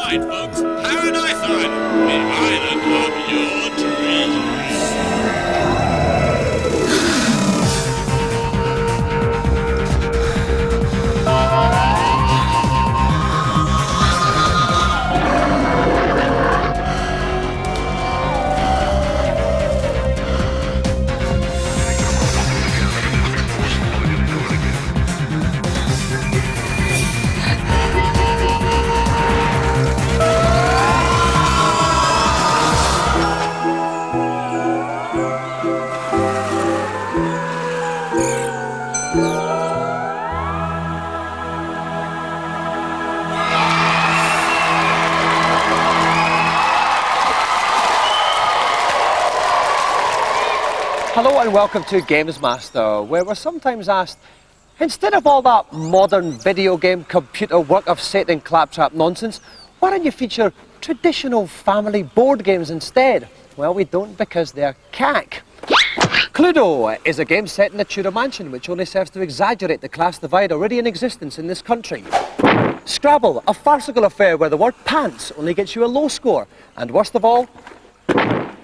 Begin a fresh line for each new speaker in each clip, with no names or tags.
right, folks. Have a nice one. The island of your dreams.
Hello and welcome to GamesMaster, where we're sometimes asked, instead of all that modern video game computer work of Satan claptrap nonsense, why don't you feature traditional family board games instead? Well, we don't because they're cack. Cluedo is a game set in a Tudor mansion which only serves to exaggerate the class divide already in existence in this country. Scrabble, a farcical affair where the word pants only gets you a low score. And worst of all,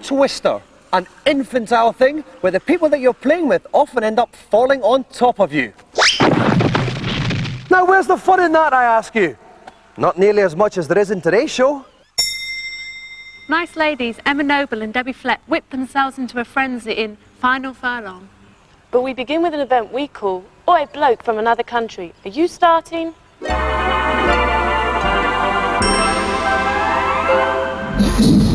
Twister, an infantile thing where the people that you're playing with often end up falling on top of you. Now, where's the fun in that, I ask you? Not nearly as much as there is in today's show.
Nice ladies, Emma Noble and Debbie Flett whip themselves into a frenzy in Final Furlong.
But we begin with an event we call Oi Bloke from Another Country. Are you starting?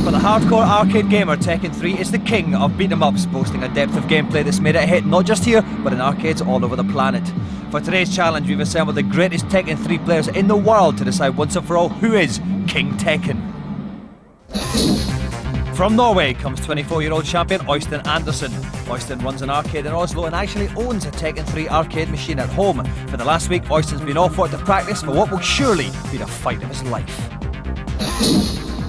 For the hardcore arcade gamer, Tekken 3 is the king of beat-em-ups, boasting a depth of gameplay that's made it a hit not just here, but in arcades all over the planet. For today's challenge, we've assembled the greatest Tekken 3 players in the world to decide once and for all who is King Tekken. From Norway comes 24-year-old champion Øystein Andersen. Øystein runs an arcade in Oslo and actually owns a Tekken 3 arcade machine at home. For the last week, Øystein's been off work to practice for what will surely be the fight of his life.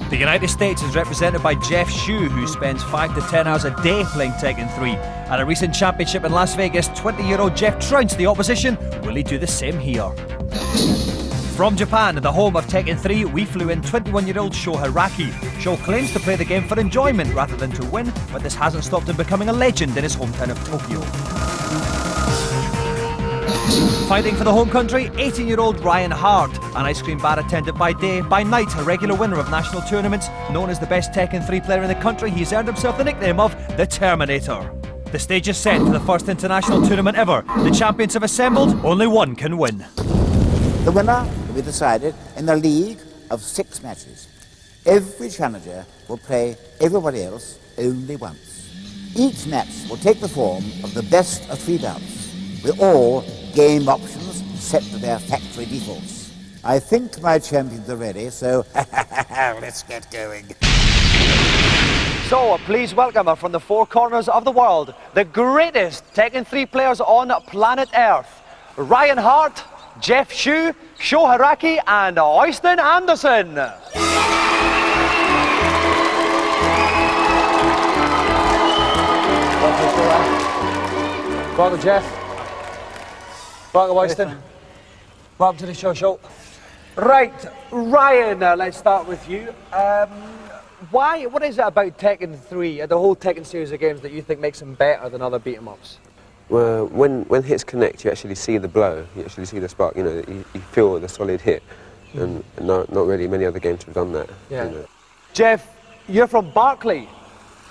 The United States is represented by Jeff Shue, who spends 5 to 10 hours a day playing Tekken 3. At a recent championship in Las Vegas, 20-year-old Jeff trounced the opposition. Will he do the same here? From Japan, the home of Tekken 3, we flew in 21-year-old Sho Hiraki. Sho claims to play the game for enjoyment rather than to win, but this hasn't stopped him becoming a legend in his hometown of Tokyo. Fighting for the home country, 18-year-old Ryan Hart, an ice cream bar attendant by day, by night a regular winner of national tournaments. Known as the best Tekken 3 player in the country, he's earned himself the nickname of the Terminator. The stage is set for the first international tournament ever. The champions have assembled, only one can win.
The winner will be decided in a league of 6 matches. Every challenger will play everybody else only once. Each match will take the form of the best of 3 bouts, with all game options set to their factory defaults. I think my champions are ready, so let's get going.
So, please welcome her from the 4 corners of the world, the greatest Tekken 3 players on planet Earth, Ryan Hart, Jeff Shue, Sho Hiraki and Øystein Andersen. Welcome, Jeff. Welcome, Øystein. Welcome to the show. Right, Ryan, let's start with you. What is it about Tekken 3, the whole Tekken series of games, that you think makes them better than other beat-em-ups?
Well, when hits connect, you actually see the blow, you actually see the spark, you feel the solid hit, and not really many other games have done that.
Yeah.
You know.
Jeff, you're from Berkeley,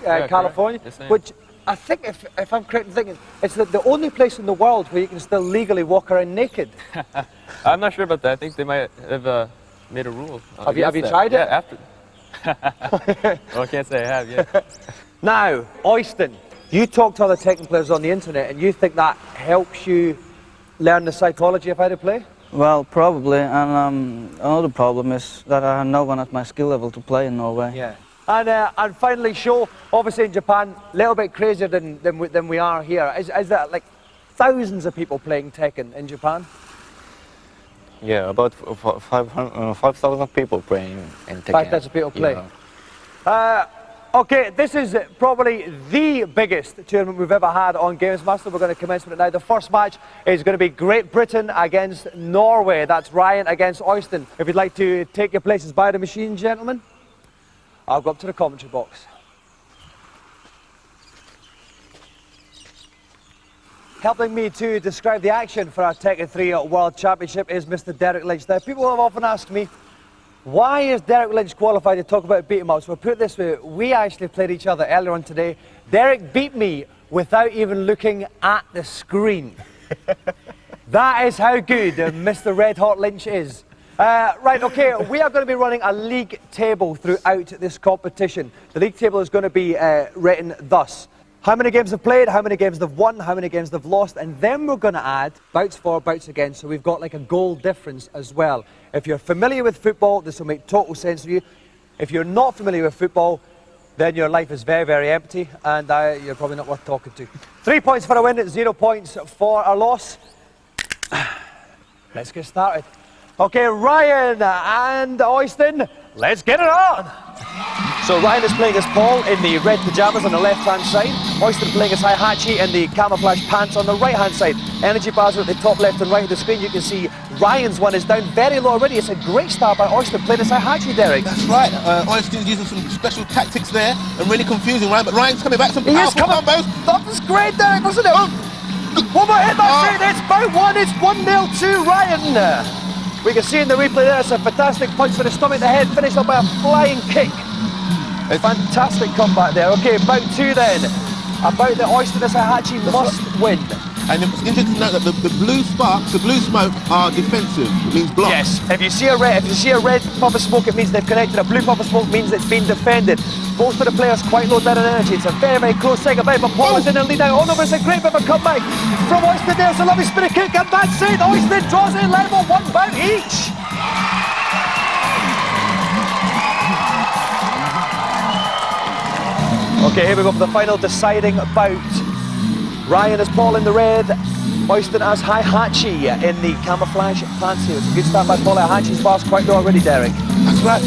California,
yes,
which I think, if I'm correct in thinking, it's the only place in the world where you can still legally walk around naked.
I'm not sure about that. I think they might have made a rule.
Have you tried it?
Yeah, after. Well, I can't say I have yet.
Now, Øystein, you talk to other Tekken players on the internet and you think that helps you learn the psychology of how to play?
Well, probably, and another problem is that I have no one at my skill level to play in Norway.
Yeah. And finally, Sho, obviously in Japan, a little bit crazier than we are here. Is there like thousands of people playing Tekken in Japan?
Yeah, about 5,000 people playing in Tekken.
5,000 people play.
Yeah.
Okay, this is probably the biggest tournament we've ever had on GamesMaster. We're going to commence with it now. The first match is going to be Great Britain against Norway. That's Ryan against Oyston. If you'd like to take your places by the machine, gentlemen, I'll go up to the commentary box. Helping me to describe the action for our Tekken 3 World Championship is Mr. Derek Lynch. Now, people have often asked me, why is Derek Lynch qualified to talk about beat 'em ups? Well, put it this way, we actually played each other earlier on today. Derek beat me without even looking at the screen. That is how good Mr. Red Hot Lynch is. Right, okay, we are going to be running a league table throughout this competition. The league table is going to be written thus. How many games they've played, how many games they've won, how many games they've lost, and then we're going to add bouts for, bouts against, so we've got like a goal difference as well. If you're familiar with football, this will make total sense to you. If you're not familiar with football, then your life is very, very empty, and you're probably not worth talking to. 3 points for a win, 0 points for a loss. Let's get started. Okay, Ryan and Oyston, let's get it on! So Ryan is playing as Paul in the red pyjamas on the left-hand side. Oyston playing as Heihachi in the camouflage pants on the right-hand side. Energy bars are at the top left and right of the screen. You can see Ryan's one is down very low already. It's a great start by Oyston playing as Heihachi, Derek.
That's right. Oyston's using some special tactics there and really confusing Ryan, but Ryan's coming back, some powerful combos.
That was great, Derek, wasn't it? One more hit, that's it. It's bout one. It's 1-0 to Ryan. We can see in the replay there, it's a fantastic punch for the stomach, the head, finished up by a flying kick. A fantastic comeback there. Okay, bout two then. About the Oyston as Heihachi must win.
And it's interesting to note that the blue sparks, the blue smoke are defensive. It means block.
Yes. If you see a red puff of smoke, it means they've connected. A blue puff of smoke means it's been defended. Both of the players quite low down in energy. It's a very, very close second fight, but Paul is in the lead now. Oh no, but it's a great bit of a comeback from Oyston. There's a lovely spinning kick, and that's it. Oyston draws it level, 1 bout each. Okay, here we go for the final deciding bout. Ryan as Paul in the red, Oyston as Heihachi in the camouflage pants here. It's a good start by Paul. Heihachi's bar's quite low already, Derek.
That's right.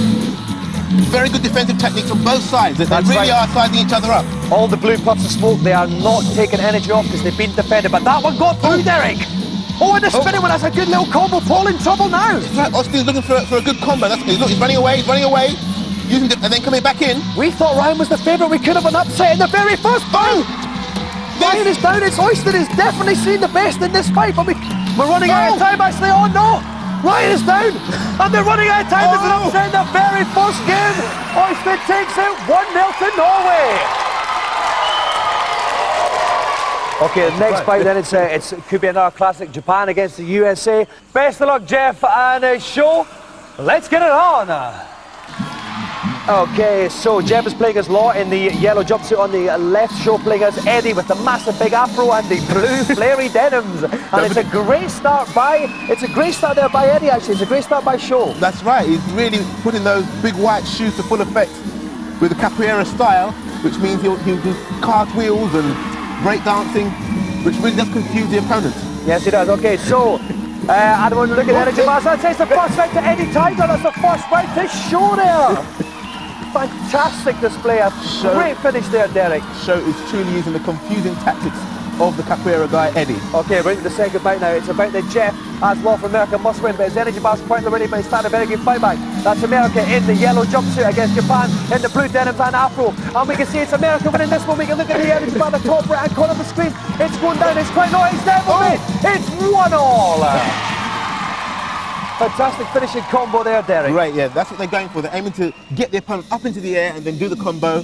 Very good defensive techniques on both sides. They really are sizing each other up.
All the blue puffs of smoke, they are not taking energy off because they've been defended, but that one got through, Derek. Oh, and the spinning one, that's a good little combo. Paul in trouble now.
That's right, Oyston's looking for a good combo. Look, he's running away, using and then coming back in.
We thought Ryan was the favourite. We could have an upset in the very first bout. Ryan is down. It's Oyston is definitely seen the best in this fight, but we're running out of time actually. Oh no! Ryan is down, and they're running out of time. There's an upset in the very first game. Oyston takes it 1-0 to Norway. Okay, the next fight then it could be another classic. Japan against the USA. Best of luck, Jeff and Show. Let's get it on. Okay, so Jeff is playing as Law in the yellow jumpsuit. On the left, Show playing as Eddie with the massive big afro and the blue flary denims. And it's a great start there by Eddie actually. It's a great start by Show.
That's right, he's really putting those big white shoes to full effect with the capoeira style, which means he'll do cartwheels and breakdancing, which really does confuse the opponent.
Yes, he does. Okay, so I don't want to look at Energy Mass. I'd say it's the first fight to Eddie Tiger. That's the first fight to Show there. Fantastic display, a great finish there, Derek.
Show is truly using the confusing tactics of the capoeira guy, Eddie.
Okay, we're into the second bout now. It's about the Jeff as Law for America must win, but his energy bar's quite already, but he's started a very good fight back. That's America in the yellow jumpsuit against Japan in the blue denims and afro. And we can see it's America winning this one. We can look at the energy bar at the top right hand corner of the screen. It's going down, it's quite low, it's there for it. It's 1-1. Fantastic finishing combo there, Derek.
Right, yeah, that's what they're going for. They're aiming to get the opponent up into the air and then do the combo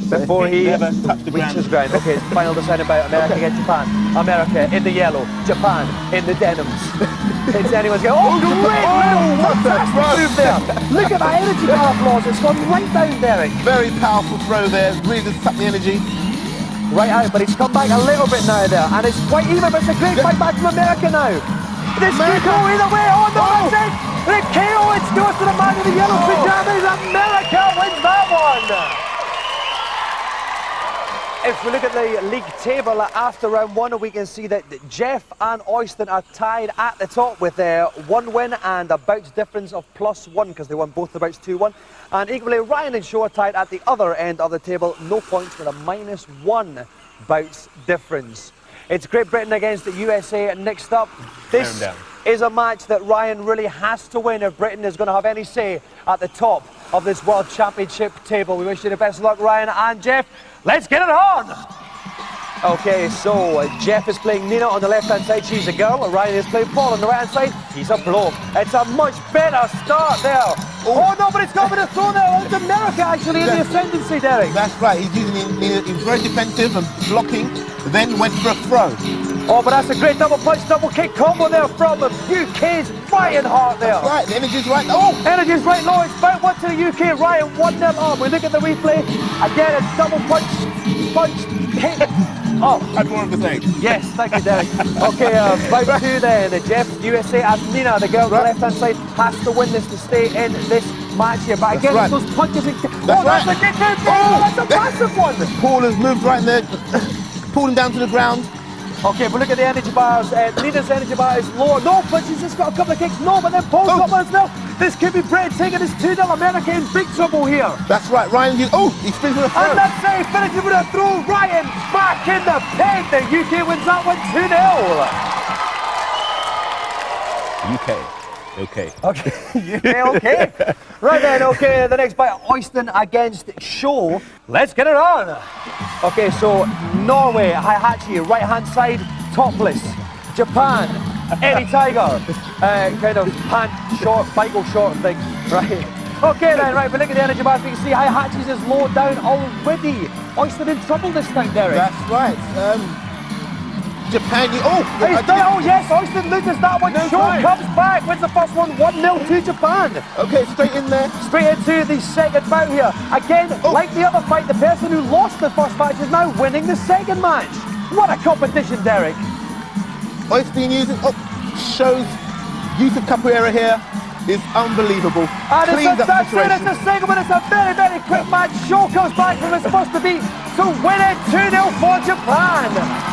before he
never touch the
reaches ground. Okay, it's final deciding about America against Japan. America in the yellow, Japan in the denims. It's anyone's going. Oh, great! Fantastic move there. Look at that energy bar applause. It's gone right down, Derek.
Very powerful throw there. Really just sucked the energy.
Right out, but he's come back a little bit now there, and it's quite even. But it's a great fight back from America now. This could go either way. Oh no, that's it! The KO, it goes to the man in the yellow pajamas. America wins that one. If we look at the league table after round one, we can see that Jeff and Oyston are tied at the top with one win and a bounce difference of +1 because they won both the bouts 2-1. And equally, Ryan and Shaw are tied at the other end of the table, no points with a -1 bounce difference. It's Great Britain against the USA next up. This is a match that Ryan really has to win if Britain is going to have any say at the top of this World Championship table. We wish you the best of luck, Ryan and Jeff. Let's get it on! Okay, so Jeff is playing Nina on the left-hand side. She's a girl. Ryan is playing Paul on the right-hand side. He's a bloke. It's a much better start there. Oh no, but it's got a bit of throw there. Oh, it's America actually in the ascendancy, Derek.
That's right. He's using he was very defensive and blocking, then went for a throw.
Oh, but that's a great double punch, double kick combo there from the UK's Ryan Hart there.
That's right, the energy's right. Oh!
Energy's right low. It's about 1 to the UK. Ryan 1-0 up. We look at the replay. Again, it's double punch, kick. Oh,
that's more of the same.
Yes, thank you, Derek. Okay, round two then. Jeff, USA, and Nina, the girl on the left-hand side, has to win this to stay in this match here. But again, it's those punches and kicks. That's a kick there. Oh, that's a massive one.
Paul has moved right in there, pulled him down to the ground.
Okay, but look at the energy bars. Nina's energy bar is lower. No, but she's just got a couple of kicks. No, but then Paul's got one as well. This could be Britain taking this 2-0. America in big trouble here.
That's right, Ryan. He spins with a throw.
And that's it. Finishing with a throw. Ryan back in the peg. The UK wins that one 2-0.
UK. Okay.
Okay, UK, okay. Right then, okay, the next bite, Oyston against Shaw. Let's get it on. Okay, so Norway, Haihachi, right-hand side, topless. Japan, Eddie Tiger, kind of pant short, Michael short thing, right? Okay then, right, but look at the energy bars, we can see Haihachi's is low down already. Oyston in trouble this time, Derek.
That's right. Japan,
yes, Oyston loses that one. Shaw comes back, wins the first one, 1-0 to Japan.
Okay, straight in there.
Straight into the second bout here. Again, like the other fight, the person who lost the first match is now winning the second match. What a competition, Derek.
Oyston using, shows use of capoeira here is unbelievable.
And it's a second, but it's a very, very quick match. Shaw comes back from his supposed to beat to win it 2-0 for Japan.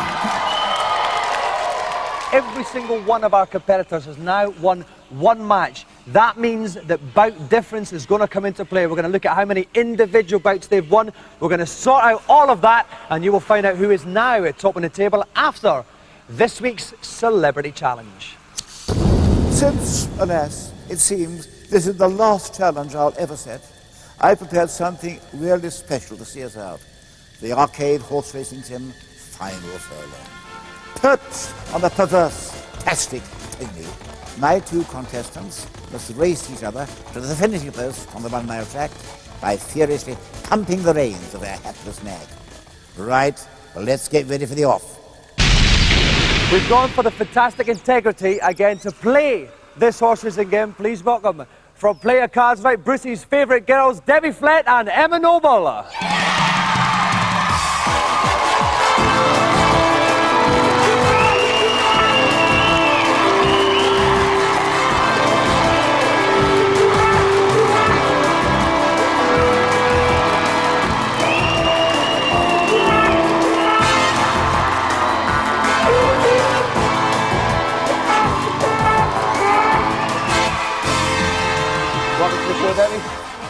Every single one of our competitors has now won one match. That means that bout difference is going to come into play. We're going to look at how many individual bouts they've won. We're going to sort out all of that, and you will find out who is now at top of the table after this week's Celebrity Challenge.
Since, alas, it seems this is the last challenge I'll ever set, I prepared something really special to see us out. The arcade horse racing sim Final Furlong. Perched on the perverse, plastic pony, my two contestants must race each other to the finishing post on the 1 mile track by furiously pumping the reins of their hapless nag. Right, well, let's get ready for the off.
We've gone for the fantastic integrity again to play this horse racing game. Please welcome from Player Cards Right, Brucey's favourite girls, Debbie Flett and Emma Noble.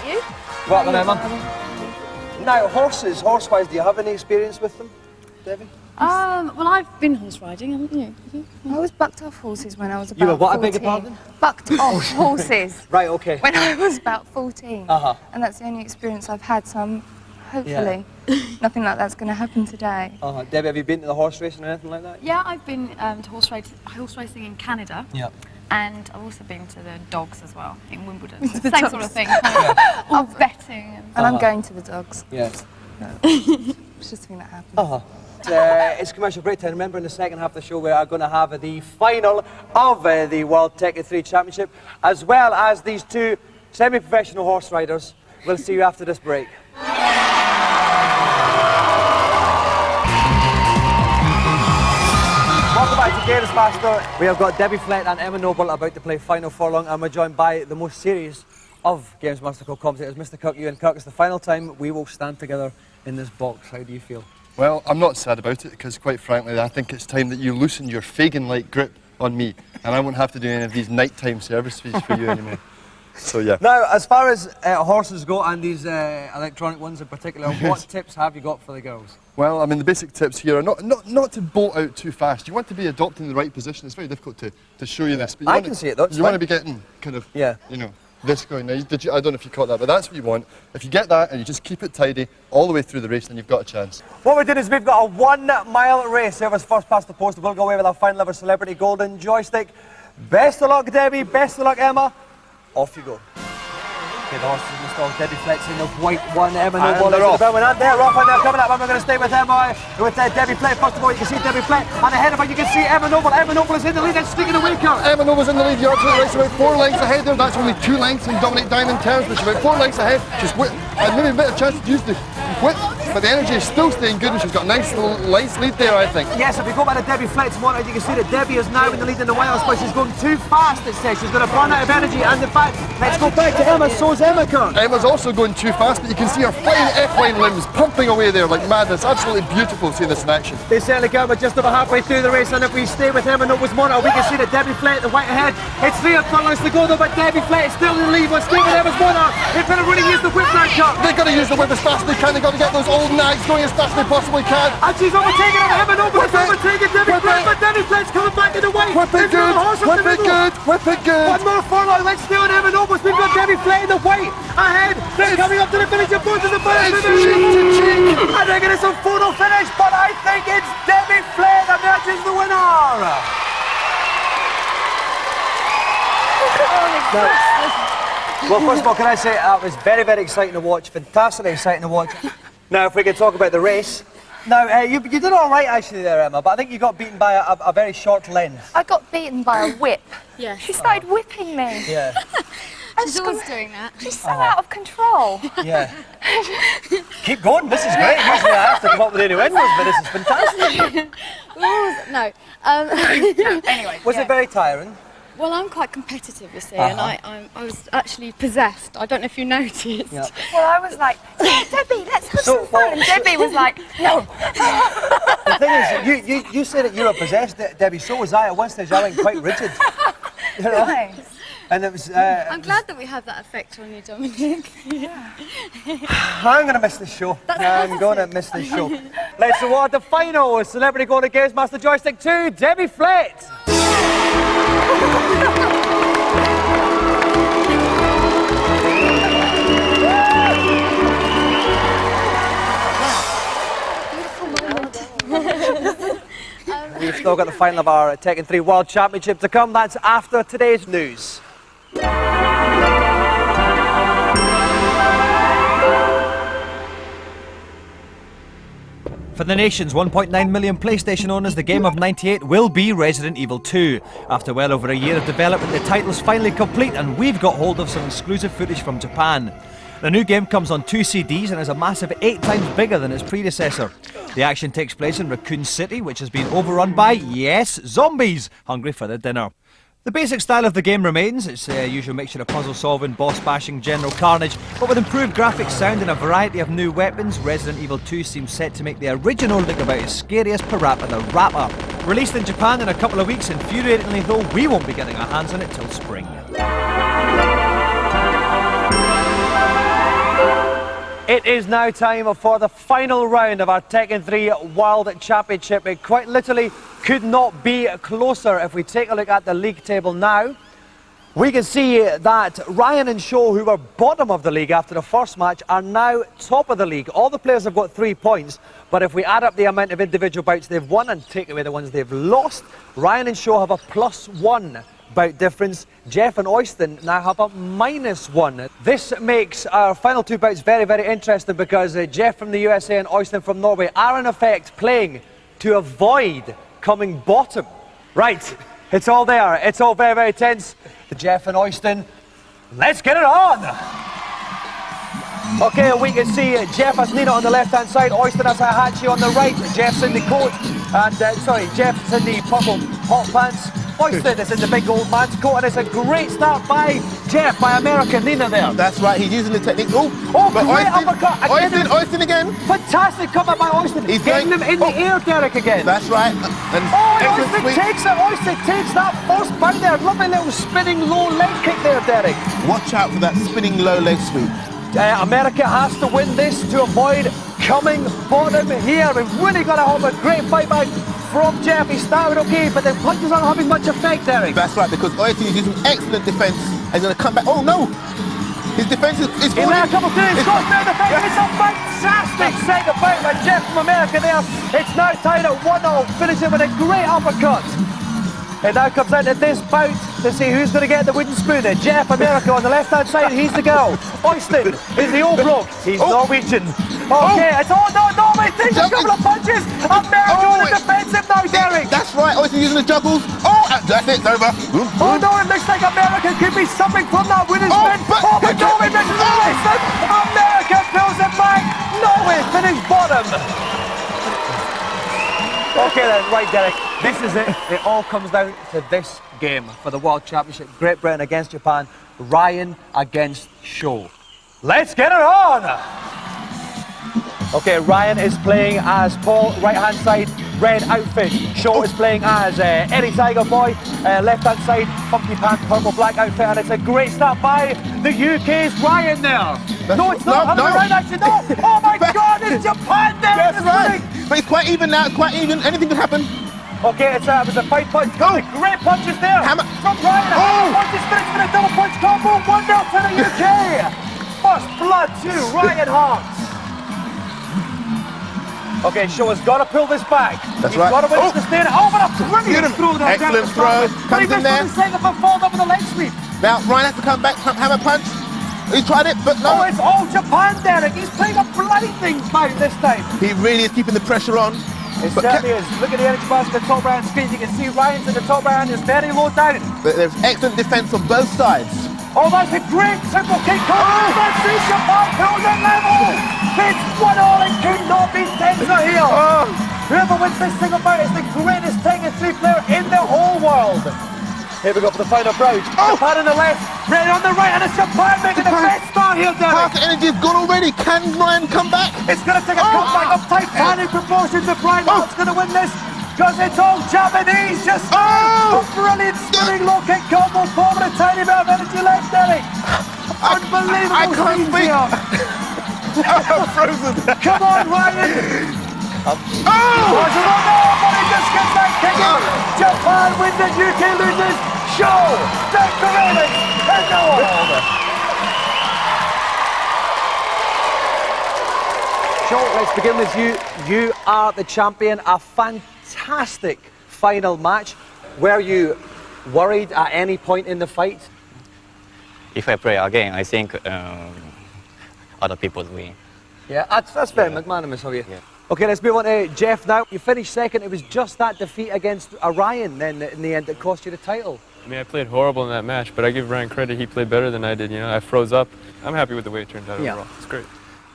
You?
Welcome, Emma. Now, horses, horse-wise, do you have any experience with them, Debbie?
Well, I've been horse riding, haven't you? I was bucked off horses when I was about 14.
You were what, I beg your pardon?
Bucked off horses.
Right, okay.
When I was about 14.
Uh-huh.
And that's the only experience I've had, so I'm hopefully nothing like that's going to happen today.
Uh-huh. Debbie, have you been to the horse racing or anything like that?
Yeah, I've been to horse racing in Canada.
Yeah.
And I've also been to the dogs as well, in Wimbledon. Same sort of thing. All betting. And I'm going to the dogs.
Yeah.
It's just a thing that happens.
Uh-huh. It's commercial break time. Remember, in the second half of the show, we are going to have the final of the World Tekken 3 Championship, as well as these two semi-professional horse riders. We'll see you after this break. Welcome back to GamesMaster. We have got Debbie Flett and Emma Noble about to play Final Furlong, and we're joined by the most serious of GamesMaster co-commentators, Mr. Kirk. Ewan Kirk, it's the final time we will stand together in this box. How do you feel?
Well, I'm not sad about it, because quite frankly, I think it's time that you loosen your Fagin-like grip on me, and I won't have to do any of these nighttime service fees for you anymore. So, yeah.
Now, as far as horses go, and these electronic ones in particular, what tips have you got for the girls?
Well, I mean, the basic tips here are not to bolt out too fast. You want to be adopting the right position. It's very difficult to show you this. But
I can see it, though.
You want to be getting kind of, you know, this going. Now, I don't know if you caught that, but that's what you want. If you get that and you just keep it tidy all the way through the race, then you've got a chance.
What we did is we've got a 1 mile race. Whoever's first past the post will go away with our final ever celebrity golden joystick. Best of luck, Debbie. Best of luck, Emma. Off you go. Okay, the horses installed. Debbie Flett's in the white one. Emma Noble is in the brown one. And they're off, and they're coming up. And we're going to stay with Emma. With Debbie Flett. First of all, you can see Debbie Flett. And ahead of her, you can see Emma Noble. Emma Noble is in the lead and sneaking away, Kurt.
Emma Noble's in the lead. You're absolutely right. She's about 4 lengths ahead there. That's only 2 lengths in Dominic Diamond terms, but she's about 4 lengths ahead. She's maybe a bit of chance to use the width, but the energy is still staying good, and she's got a nice lead there, I think.
Yes, if we go by the Debbie Flett's monitor, you can see that Debbie is now in the lead in the Wales, but she's going too fast, it says. She's going to run out of energy, and in fact, let's go back to Emma. So's Emma, Kurt.
Emma's also going too fast, but you can see her fine equine limbs pumping away there like madness. Absolutely beautiful to see this in action.
They certainly go. We're just over halfway through the race, and if we stay with Emma Noble's monitor, we can see that Debbie Flett, the white ahead. It's 3 furlongs to go though, but Debbie Flett is still in the lead. We're staying with Emma's monitor. They're going to really use the whip now, Kurt.
They've got to use the whip as fast as they can. They've got to get those old nags going as fast as they possibly can.
And she's overtaken on Emma Noble. She's overtaken Debbie Flett, but Debbie Flett's coming back in the way.
Whip it good. Whip it good. Whip it good.
1 more furlong. Let's stay on Emma Noble. We've got Debbie Flett in the white ahead. They're coming up to the finish of both of the first. And they're getting some photo finish, but I think it's Debbie Flett that emerges the winner. Well, first of all, can I say that was very, very exciting to watch. Fantastically exciting to watch. Now, if we can talk about the race. Now, you did all right actually there, Emma, but I think you got beaten by a very short length.
I got beaten by a whip.
Yeah.
She started whipping me.
Yeah.
She's always doing that. She's so out of control.
Yeah. Keep going, this is great. Usually I have to come up with innuendos, but this is fantastic.
No. Anyway.
Was it very tiring?
Well, I'm quite competitive, you see, and I was actually possessed. I don't know if you noticed.
Yeah.
Well, I was like, yeah, Debbie, let's have some fun. And Debbie was like, no.
The thing is, you said that you were possessed, Debbie. So was I. At one stage, I went quite rigid. You know?
Nice.
And it was.
I'm glad that we have that effect on you, Dominic. Yeah.
I'm going to miss this show. I'm going to miss this show. Let's award the final Celebrity Golden GamesMaster Joystick to Debbie Flett. We've still got the final of our Tekken 3 World Championship to come. That's after today's news.
For the nation's 1.9 million PlayStation owners, the game of '98 will be Resident Evil 2. After well over a year of development, the title's finally complete, and we've got hold of some exclusive footage from Japan. The new game comes on 2 CDs and is a massive 8 times bigger than its predecessor. The action takes place in Raccoon City, which has been overrun by, yes, zombies, hungry for their dinner. The basic style of the game remains. It's a usual mixture of puzzle solving, boss bashing, general carnage, but with improved graphics, sound and a variety of new weapons, Resident Evil 2 seems set to make the original look about as scary as Parappa the Rapper. Released in Japan in a couple of weeks, infuriatingly though, we won't be getting our hands on it till spring.
It is now time for the final round of our Tekken 3 World Championship. It quite literally could not be closer. If we take a look at the league table now, we can see that Ryan and Sho, who were bottom of the league after the first match, are now top of the league. All the players have got 3 points, but if we add up the amount of individual bouts they've won and take away the ones they've lost, Ryan and Sho have a +1 bout difference. Jeff and Oyston now have a -1. This makes our final 2 bouts very, very interesting because Jeff from the USA and Oyston from Norway are in effect playing to avoid coming bottom. Right, it's all there. It's all very, very tense. Jeff and Oyston, let's get it on! Okay, we can see Jeff has Nina on the left-hand side, Oyston has Hachi on the right, Jeff's in the coat, and Jeff's in the purple hot pants, Oyston is in the big old man's coat, and it's a great start by Jeff, by American Nina there.
That's right, he's using the technique.
Oh,
but
great uppercut.
Oyston again.
Fantastic comeback by Oyston. He's getting them in the air, Derek, again.
That's right. And
Oyston takes it. Oyston takes that first bound there. Lovely little spinning low leg kick there, Derek.
Watch out for that spinning low leg sweep.
America has to win this to avoid coming bottom here. We've really got to have a great fight back from Jeff. He started okay, but the punches aren't having much effect, Derek.
That's right, because Oyston is using excellent defence and he's going to come back. Oh no! His defence is
he let a couple through. He's got down the defence. It's a fantastic second fight by Jeff from America there. It's now tied at 1-0. Finishing with a great uppercut. It now comes out to this bout to see who's going to get the wooden spoon. Jeff, America on the left-hand side, he's the girl. Oyston is the old bloke. He's Norwegian. Okay, it's Norway takes a couple of punches. America on the defensive now, Derek.
That's right, Oyston using the juggles. Oh, that's it, it's over.
Oh no, it looks like America could be suffering from that wooden spoon. But Norway misses the Oyston. America pulls it back. Norway finished bottom. Okay then, right, Derek, this is it. It all comes down to this game for the World Championship. Great Britain against Japan, Ryan against Sho. Let's get it on! Okay, Ryan is playing as Paul, right-hand side, red outfit. Sho is playing as Eddie Tiger Boy, left-hand side, funky pants, purple-black outfit, and it's a great start by the UK's Ryan there. No, it's not. No. Right, actually, no. Oh my God, it's Japan there.
That's right. But it's quite even now. It's quite even. Anything can happen.
Okay, it was a fight punch. Great punches there from Ryan. Punches finished with a double punch combo. 1-0 to the UK. First blood to Ryan Hart. Okay, Sho has got to pull this back.
That's right.
He's got to win to stay in it. Oh, what a brilliant throw there.
Excellent throw. Comes in there.
But falls up with a leg sweep.
Now, Ryan has to come back, hammer punch. He tried it, but no.
Oh, it's all Japan, Derek. He's playing a blinding fight this time.
He really is keeping the pressure on.
It certainly is. Look at the energy bars at the top right-hand screen. You can see Ryan's in the top right-hand is very low down.
But there's excellent defence on both sides.
Oh, that's a great triple kick. That's Japan pulls it level. It's 1-1 and could not be tenser here. Whoever wins this single bout is the greatest Tekken 3 player in the whole world. Here we go for the final bout. Japan on the left, Red on the right, and it's Japan making the best start here, Derek.
Half the energy is gone already. Can Ryan come back?
It's going to take a comeback of titanic proportions if Ryan Hart's going to win this. Because it's all Japanese, just a brilliant spinning low kick combo, form with a tiny bit of energy left, Derek. Unbelievable.
I can't speak. I'm frozen.
Come on, Ryan. But he just gets that kick in. Japan wins it, UK loses. Sho, the greatest in the world. Sho, let's begin with you. You are the champion. A fantastic final match. Were you worried at any point in the fight?
If I play again, I think other people win.
Yeah, that's very magnanimous of you. Yeah. Okay, let's move on to Jeff now. You finished second. It was just that defeat against Ryan then in the end that cost you the title.
I mean, I played horrible in that match, but I give Ryan credit. He played better than I did. You know, I froze up. I'm happy with the way it turned out overall. It's great.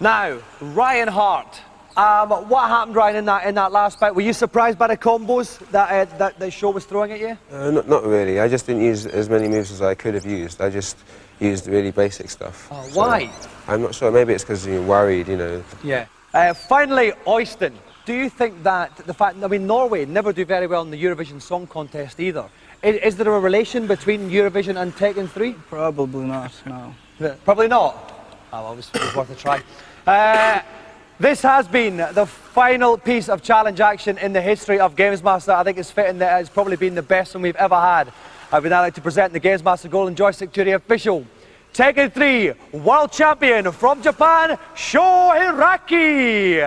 Now, Ryan Hart. What happened, Ryan, in that last bout? Were you surprised by the combos that the Sho was throwing at you?
Not really. I just didn't use as many moves as I could have used. I just used really basic stuff.
Oh, why?
I'm not sure. Maybe it's because you're worried, you know.
Yeah. Finally, Oyston. Do you think that the fact, I mean, Norway never do very well in the Eurovision Song Contest either. Is there a relation between Eurovision and Tekken 3?
Probably not, no.
Probably not? Oh, well, it was worth a try. This has been the final piece of challenge action in the history of GamesMaster. I think it's fitting that it's probably been the best one we've ever had. I would now like to present the GamesMaster Golden Joystick to the official Tekken 3 World Champion from Japan, Sho Hiraki.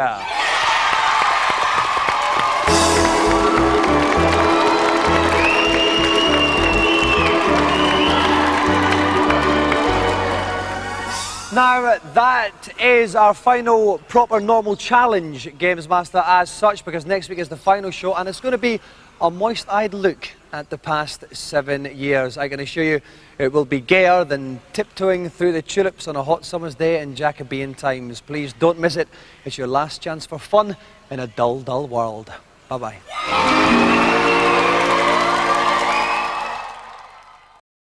Now, that is our final proper normal challenge, GamesMaster, as such, because next week is the final show, and it's going to be a moist-eyed look at the past 7 years. I can assure you it will be gayer than tiptoeing through the tulips on a hot summer's day in Jacobean times. Please don't miss it. It's your last chance for fun in a dull, dull world. Bye-bye.